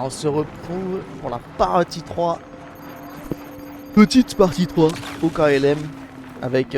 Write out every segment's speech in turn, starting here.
on se retrouve pour la partie 3. Petite partie 3 au KLM avec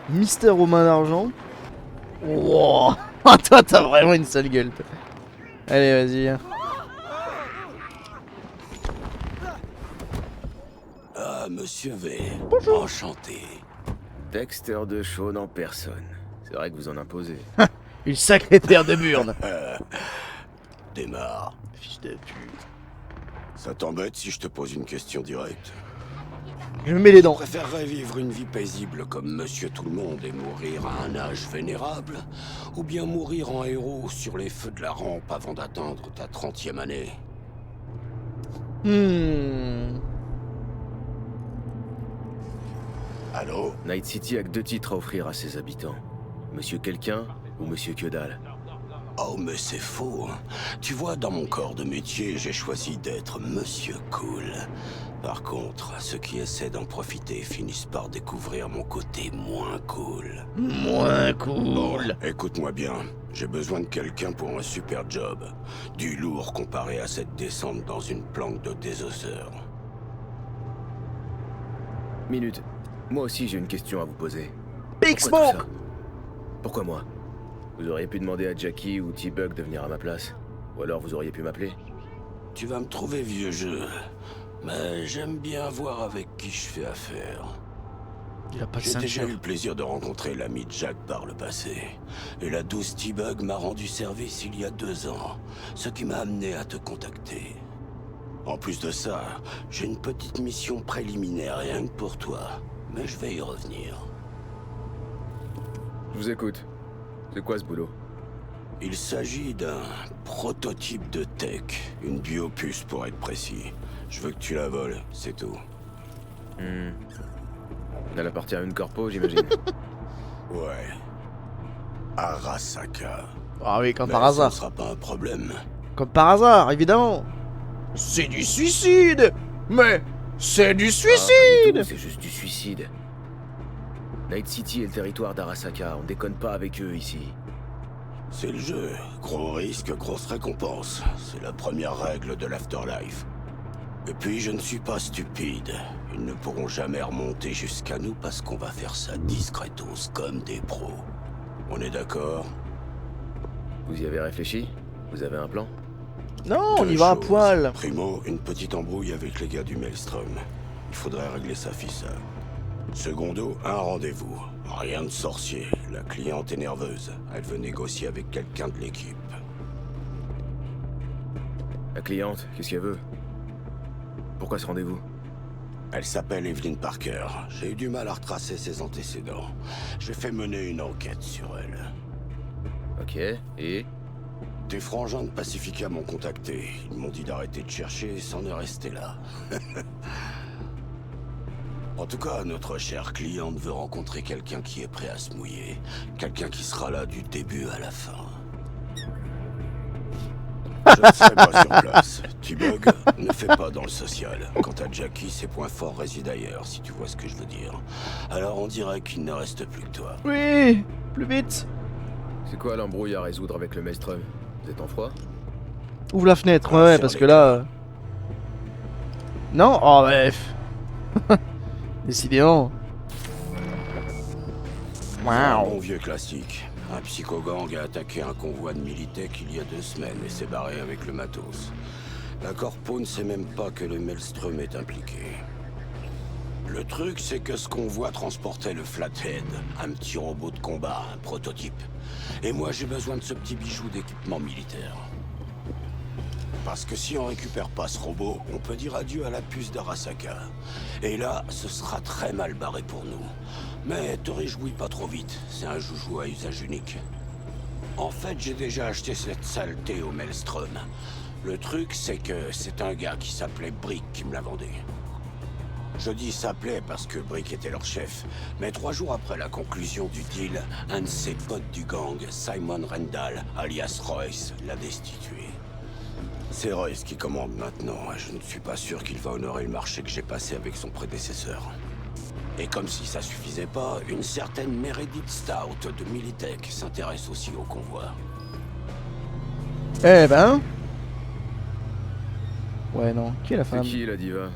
Mister Romain d'Argent. Wow. Toi t'as vraiment une sale gueule. Allez vas-y. Ah, monsieur V. Bonjour. Enchanté. Dexter de Chaunes en personne. C'est vrai que vous en imposez. Une secrétaire de Burne. Démarre. Fiche de pute. Ça t'embête si je te pose une question directe? Je me mets les Tu dents. préférerais vivre une vie paisible comme Monsieur Tout-le-Monde et mourir à un âge vénérable? Ou bien mourir en héros sur les feux de la rampe avant d'atteindre ta 30e année? Allô? Night City a que 2 titres à offrir à ses habitants. Monsieur Quelqu'un ou Monsieur Que Dalle. Oh, mais c'est faux. Tu vois, dans mon corps de métier, j'ai choisi d'être Monsieur Cool. Par contre, ceux qui essaient d'en profiter finissent par découvrir mon côté moins cool. Moins Bon, cool. écoute-moi bien. J'ai besoin de quelqu'un pour un super job. Du lourd comparé à cette descente dans une planque de désosseur. Minute. Moi aussi j'ai une question à vous poser. Big Pourquoi tout Smoke. ça? Pourquoi moi? Vous auriez pu demander à Jackie ou T-Bug de venir à ma place. Ou alors vous auriez pu m'appeler. Tu vas me trouver vieux jeu. Mais j'aime bien voir avec qui je fais affaire. Il a pas de J'ai déjà ceinture. eu le plaisir de rencontrer l'ami de Jack par le passé. Et la douce T-Bug m'a rendu service il y a 2 ans, ce qui m'a amené à te contacter. En plus de ça, j'ai une petite mission préliminaire rien que pour toi, mais je vais y revenir. Je vous écoute. C'est quoi ce boulot? Il s'agit d'un prototype de tech, une biopuce pour être précis. Je veux que tu la voles, c'est tout. Elle appartient à une corpo, j'imagine. Ouais. Arasaka. Ah oui, comme Mais par ça hasard. ne sera pas un problème. Comme par hasard, évidemment. C'est du suicide. Mais c'est du Ah, pas du suicide. tout, c'est juste du suicide. Night City est le territoire d'Arasaka, on déconne pas avec eux ici. C'est le jeu. Gros risque, grosse récompense. C'est la première règle de l'Afterlife. Et puis, je ne suis pas stupide. Ils ne pourront jamais remonter jusqu'à nous parce qu'on va faire ça discretos comme des pros. On est d'accord? Vous y avez réfléchi? Vous avez un plan? Non, on y Deux va à choses. poil. Primo, une petite embrouille avec les gars du Maelstrom. Il faudrait régler ça ficelle. Secondo, un rendez-vous. Rien de sorcier. La cliente est nerveuse. Elle veut négocier avec quelqu'un de l'équipe. La cliente, qu'est-ce qu'elle veut? Pourquoi ce rendez-vous? Elle s'appelle Evelyn Parker. J'ai eu du mal à retracer ses antécédents. J'ai fait mener une enquête sur elle. Ok, et? Tes frangins de Pacifica m'ont contacté. Ils m'ont dit d'arrêter de chercher et s'en est resté là. En tout cas, notre chère cliente veut rencontrer quelqu'un qui est prêt à se mouiller. Quelqu'un qui sera là du début à la fin. Je ne serai pas sur place. T-Bug ne fait pas dans le social. Quant à Jackie, ses points forts résident ailleurs, si tu vois ce que je veux dire. Alors on dirait qu'il ne reste plus que toi. Oui, plus vite. C'est quoi l'embrouille à résoudre avec le Maelstrom? Vous êtes en froid? Ouvre la fenêtre, Ah, ouais, sur parce les que là... Non. Oh, bref. Décidément. Un Waouh. bon vieux classique. Un psychogang a attaqué un convoi de Militech il y a 2 semaines et s'est barré avec le matos. La corpo ne sait même pas que le Maelstrom est impliqué. Le truc, c'est que ce convoi transportait le Flathead, un petit robot de combat, un prototype. Et moi, j'ai besoin de ce petit bijou d'équipement militaire. Parce que si on récupère pas ce robot, on peut dire adieu à la puce d'Arasaka. Et là, ce sera très mal barré pour nous. Mais te réjouis pas trop vite, c'est un joujou à usage unique. En fait, j'ai déjà acheté cette saleté au Maelstrom. Le truc, c'est que c'est un gars qui s'appelait Brick qui me l'a vendu. Je dis s'appelait parce que Brick était leur chef. Mais 3 jours après la conclusion du deal, un de ses potes du gang, Simon Rendall, alias Royce, l'a destitué. C'est Royce qui commande maintenant. Je ne suis pas sûr qu'il va honorer le marché que j'ai passé avec son prédécesseur. Et comme si ça suffisait pas, une certaine Meredith Stout de Militech s'intéresse aussi au convoi. Eh ben, Ouais, non. Qui est la C'est femme? qui la diva?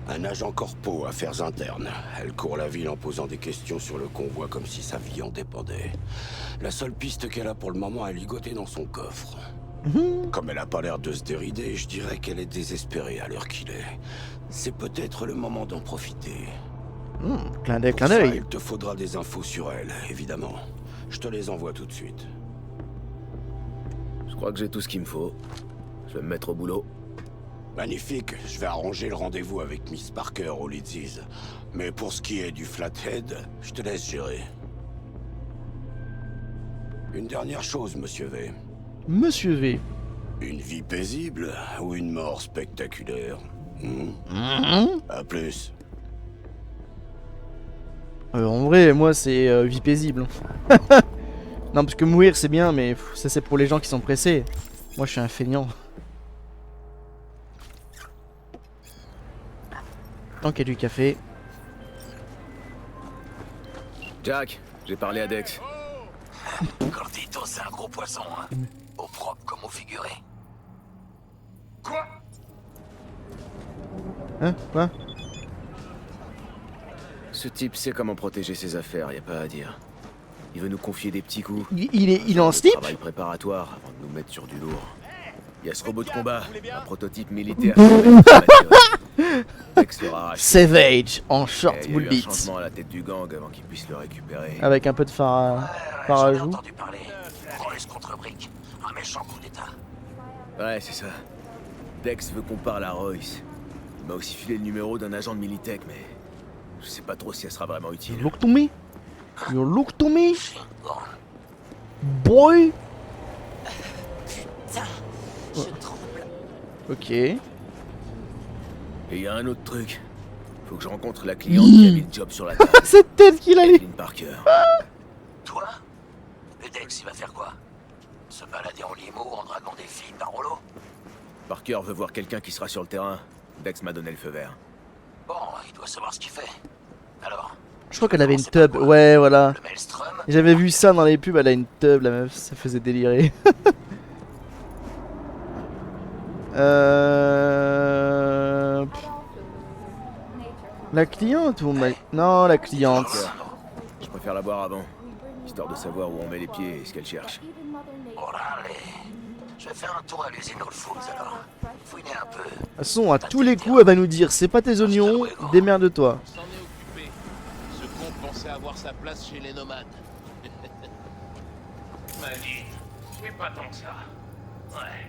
Un agent corpo, affaires internes. Elle court la ville en posant des questions sur le convoi comme si sa vie en dépendait. La seule piste qu'elle a pour le moment est ligotée dans son coffre. Comme elle a pas l'air de se dérider, je dirais qu'elle est désespérée à l'heure qu'il est. C'est peut-être le moment d'en profiter. Clin d'œil, Pour clin ça, d'œil. il te faudra des infos sur elle, évidemment. Je te les envoie tout de suite. Je crois que j'ai tout ce qu'il me faut. Je vais me mettre au boulot. Magnifique, je vais arranger le rendez-vous avec Miss Parker au Leeds. Mais pour ce qui est du Flathead, je te laisse gérer. Une dernière chose, Monsieur V. Monsieur V. Une vie paisible ou une mort spectaculaire? À plus. En vrai, moi, c'est vie paisible. Non, parce que mourir, c'est bien, mais ça, c'est pour les gens qui sont pressés. Moi, je suis un feignant. Tant qu'il y a du café. Jack, j'ai parlé à Dex. Gordito, c'est un gros poisson, hein. Au propre comme au figuré. Quoi? Hein? Quoi? Ce type sait comment protéger ses affaires, y a pas à dire. Il veut nous confier des petits coups. Il est en slip? Travail préparatoire avant de nous mettre sur du lourd. Il y a ce robot de combat, un prototype militaire. Dex sera arraché. Savage, en short, Il y a bull eu un beats. changement à la tête du gang avant qu'il puisse le récupérer. Avec un peu de phare J'en ai à joue. entendu parler. Royce contre Brick. Un méchant coup d'état. Ouais, c'est ça. Dex veut qu'on parle à Royce. Il m'a aussi filé le numéro d'un agent de Militech, mais je sais pas trop si elle sera vraiment utile. Look to me. You look to me. Boy. Putain, je tremble. Ok. Et il y a un autre truc. Faut que je rencontre la cliente qui a mis le job sur la table. Cette tête qu'il a eu. Evelyn Parker. Toi? Le Dex, il va faire quoi? Se balader en limo, en draguant des filles par rouleau? Parker veut voir quelqu'un qui sera sur le terrain. Dex m'a donné le feu vert. Bon, il doit savoir ce qu'il fait. Alors, Je crois qu'elle avait une c'est pas tub. quoi. Ouais, voilà. le Maelstrom? J'avais vu ça dans les pubs. Elle a une tub, la meuf. Ça faisait délirer. La cliente ou Non, la cliente. Je préfère la voir avant, histoire de savoir où on met les pieds et ce qu'elle cherche. Bon, là, allez. Je vais faire un tour à l'usine All Foods, alors. Fouiner un peu. De toute façon, à tous les coups, elle va nous dire c'est pas tes oignons, démerde-toi. On s'en est occupé. Ce con pensait avoir sa place chez les nomades. Ma vie, c'est pas tant que ça. Ouais.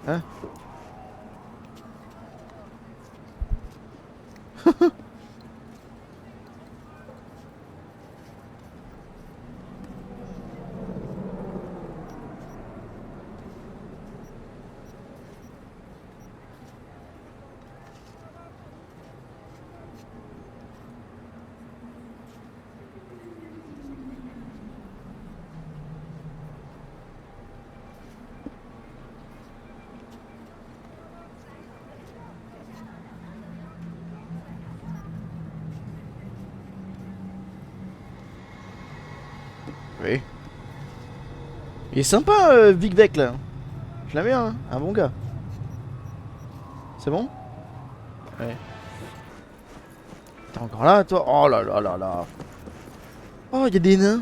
Hein? Oui. Il est sympa, Vic Vec là. Je l'aime bien, hein. Un bon gars. C'est bon? Ouais. T'es encore là, toi? Oh là là là là. Oh, il y a des nains.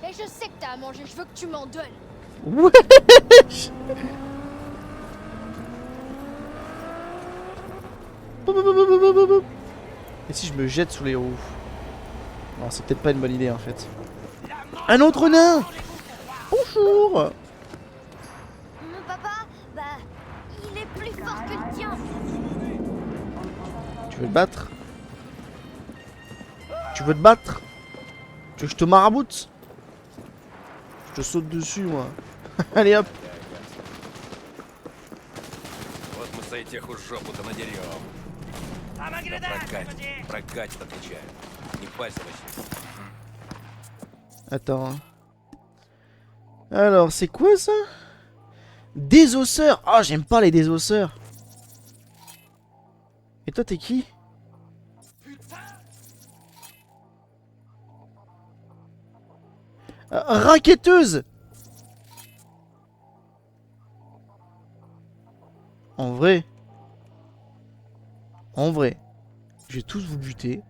Et je sais que t'as à manger, je veux que tu m'en donnes. Wesh. Et si je me jette sous les roues? Non, c'est peut-être pas une bonne idée en fait. Un autre nain! Bonjour! Mon papa, bah, il est plus fort que le tien. Tu veux te battre? Tu veux te battre? Tu veux que je te maraboute? Je te saute dessus moi. Allez hop! Вот мы с этих уж жопу-то надерем. Прокатит, отвечаю. Не парься вообще. Attends. Hein. Alors, c'est quoi ça? Désosseur! Ah, j'aime pas les désosseurs. Et toi, t'es qui? Raquetteuse. En vrai, je vais tous vous buter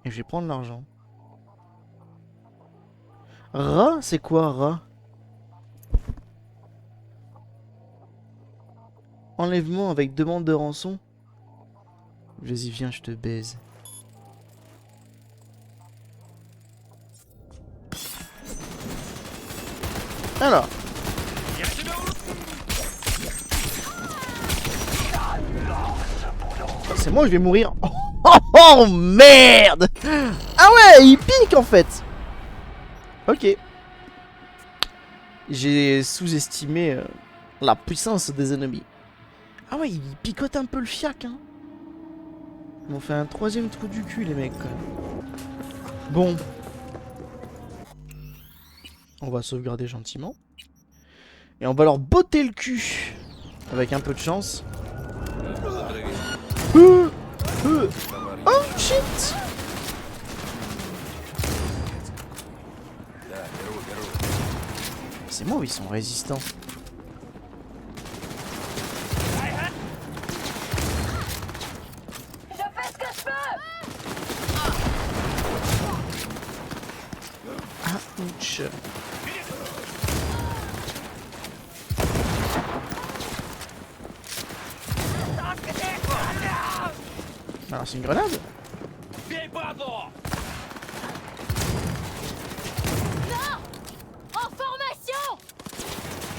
et je vais prendre l'argent. Rat, c'est quoi rat? Enlèvement avec demande de rançon. Vas-y, viens, je te baise. Alors. C'est moi, je vais mourir. Oh merde! Ah ouais, il pique en fait. Ok. J'ai sous-estimé la puissance des ennemis. Ah ouais, il picote un peu le fiac, hein. Ils m'ont fait un troisième trou du cul, les mecs, quand même. Bon. On va sauvegarder gentiment. Et on va leur botter le cul. Avec un peu de chance. Oh shit! C'est moi ou ils sont résistants? Je fais ce que je peux. Ah, ouch. Alors c'est une grenade? Non. En formation.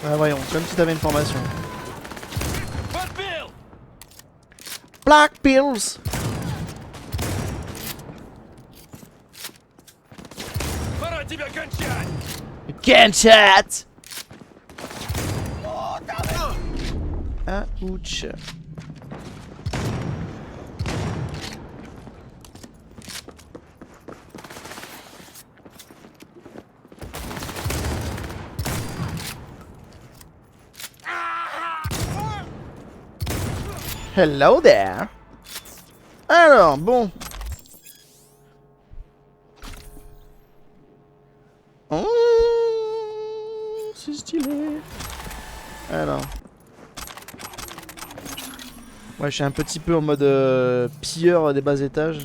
Ah voyons, comme si t'avais une formation. Black Pills! Gunshot! Ah, ouch. Hello there. Alors, bon. Oh, c'est stylé. Alors. Ouais, je suis un petit peu en mode pilleur des bas étages.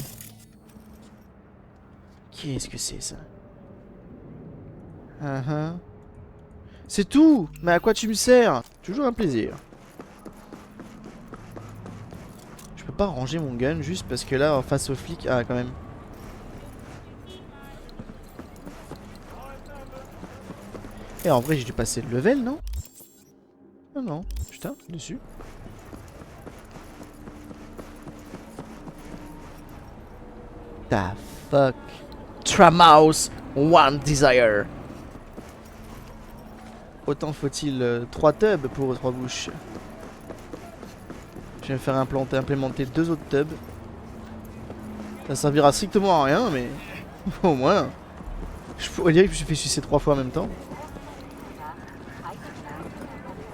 Qu'est-ce que c'est ça? C'est tout. Mais à quoi tu me sers? Toujours un plaisir. Je peux pas ranger mon gun juste parce que là, face aux flics... Ah, quand même. Et en vrai, j'ai dû passer le level, non? Ah non. Putain, dessus. The fuck? Tramaus One Desire. Autant faut-il 3 tubs pour 3 bouches. Je vais me faire implémenter 2 autres tubs. Ça servira strictement à rien, mais au moins. Je pourrais dire que je me suis fait sucer 3 fois en même temps.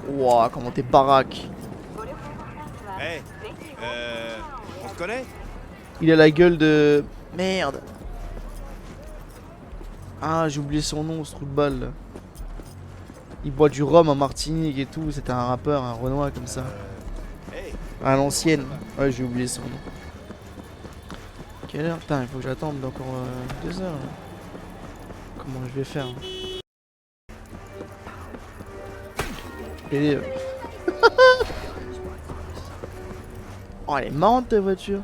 Wouah, comment t'es baraque. Hey, on se connaît? Il a la gueule de... Merde. Ah, j'ai oublié son nom, ce trou de balle là. Il boit du rhum en Martinique et tout. C'était un rappeur, un Renoir comme ça. À l'ancienne. Ouais, j'ai oublié son nom. Quelle heure? Putain, il faut que j'attende encore 2 heures. Là. Comment je vais faire? Et... oh, elle est marrante ta voiture.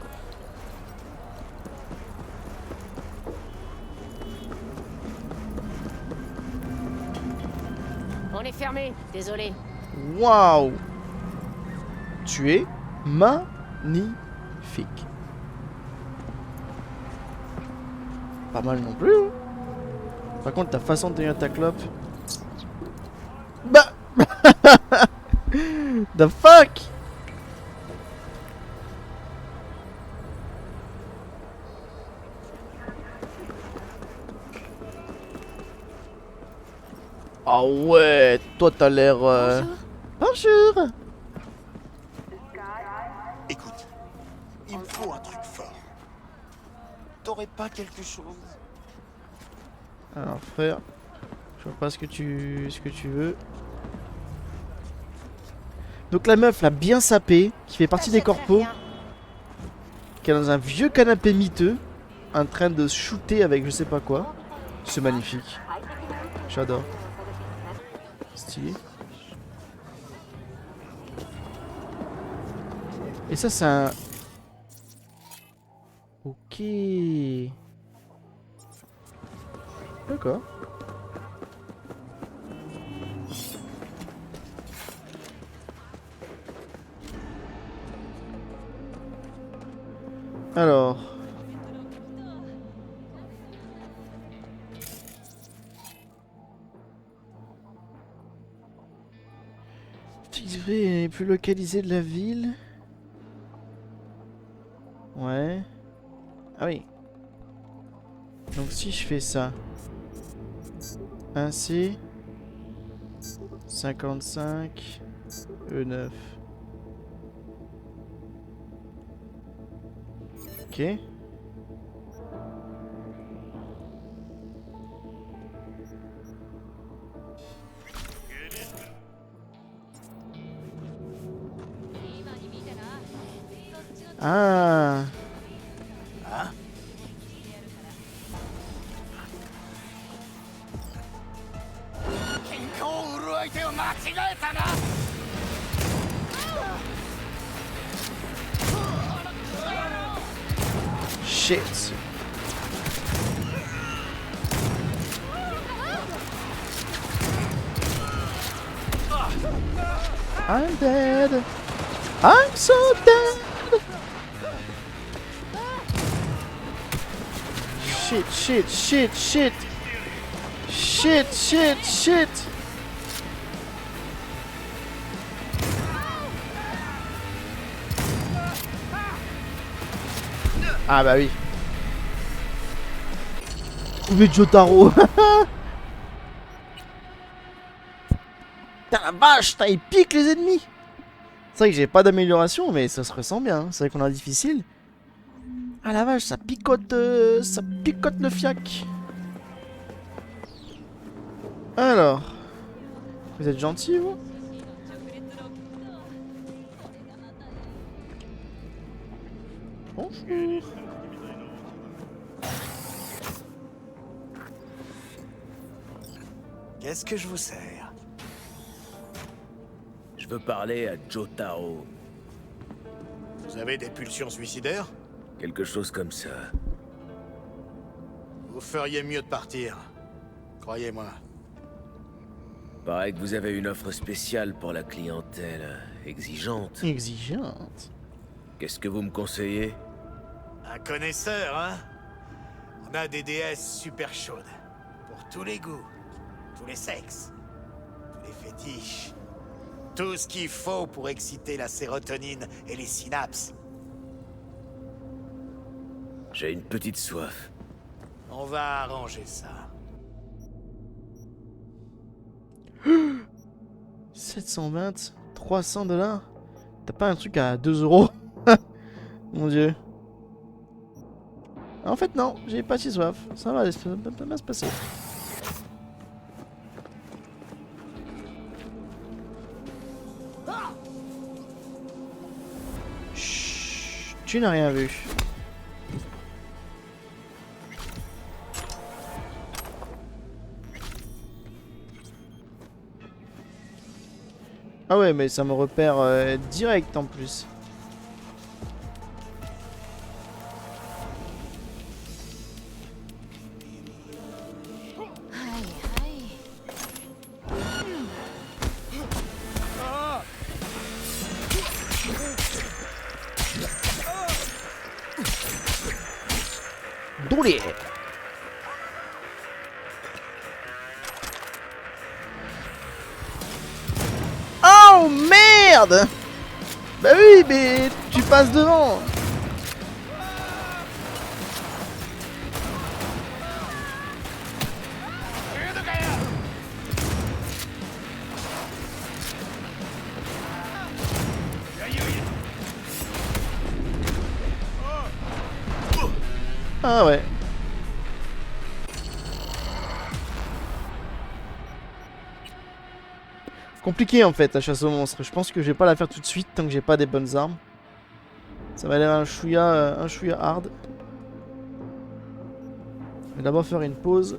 On est fermé, désolé. Waouh! Tu es magnifique. Pas mal non plus. Hein. Par contre, ta façon de tenir ta clope. Bah! The fuck? Ah ouais, toi t'as l'air... Bonjour. Écoute, il me faut un truc fort. T'aurais pas quelque chose? Alors frère, Je vois pas ce que tu veux. Donc la meuf là bien sapée, qui fait partie des corpos, qui est dans un vieux canapé miteux, en train de se shooter avec je sais pas quoi. C'est magnifique. J'adore. Stylé. Et ça c'est un... Ok. D'accord. Alors... Tigré est plus localisé de la ville. Ouais. Ah oui. Donc si je fais ça. Ainsi. 55. E9. Ok. Ah. Shit. I'm dead. I'm so dead. Shit, shit, shit, shit. Shit, shit, shit. Ah bah oui. Trouver Jotaro. Putain la vache, il pique les ennemis. C'est vrai que j'ai pas d'amélioration, mais ça se ressent bien. Hein. C'est vrai qu'on a difficile. Ah la vache, ça picote le fiac. Alors, vous êtes gentil vous? Bonjour. Qu'est-ce que je vous sers? Je veux parler à Jotaro. Vous avez des pulsions suicidaires? Quelque chose comme ça. Vous feriez mieux de partir. Croyez-moi. Paraît que vous avez une offre spéciale pour la clientèle exigeante. Exigeante. Qu'est-ce que vous me conseillez? Un connaisseur, hein? On a des déesses super chaudes. Pour tous les goûts, tous les sexes, tous les fétiches. Tout ce qu'il faut pour exciter la sérotonine et les synapses. J'ai une petite soif. On va arranger ça. 720, 300 $. T'as pas un truc à 2 €? Mon dieu. En fait non, j'ai pas si soif. Ça va se passer. Chut, tu n'as rien vu. Ah ouais, mais ça me repère direct en plus. Doulé. Oh merde! Bah oui, mais tu passes devant. Ah ouais. Compliqué en fait la chasse aux monstres. Je pense que je vais pas la faire tout de suite tant que j'ai pas des bonnes armes. Ça m'a l'air un chouïa hard. Je vais d'abord faire une pause.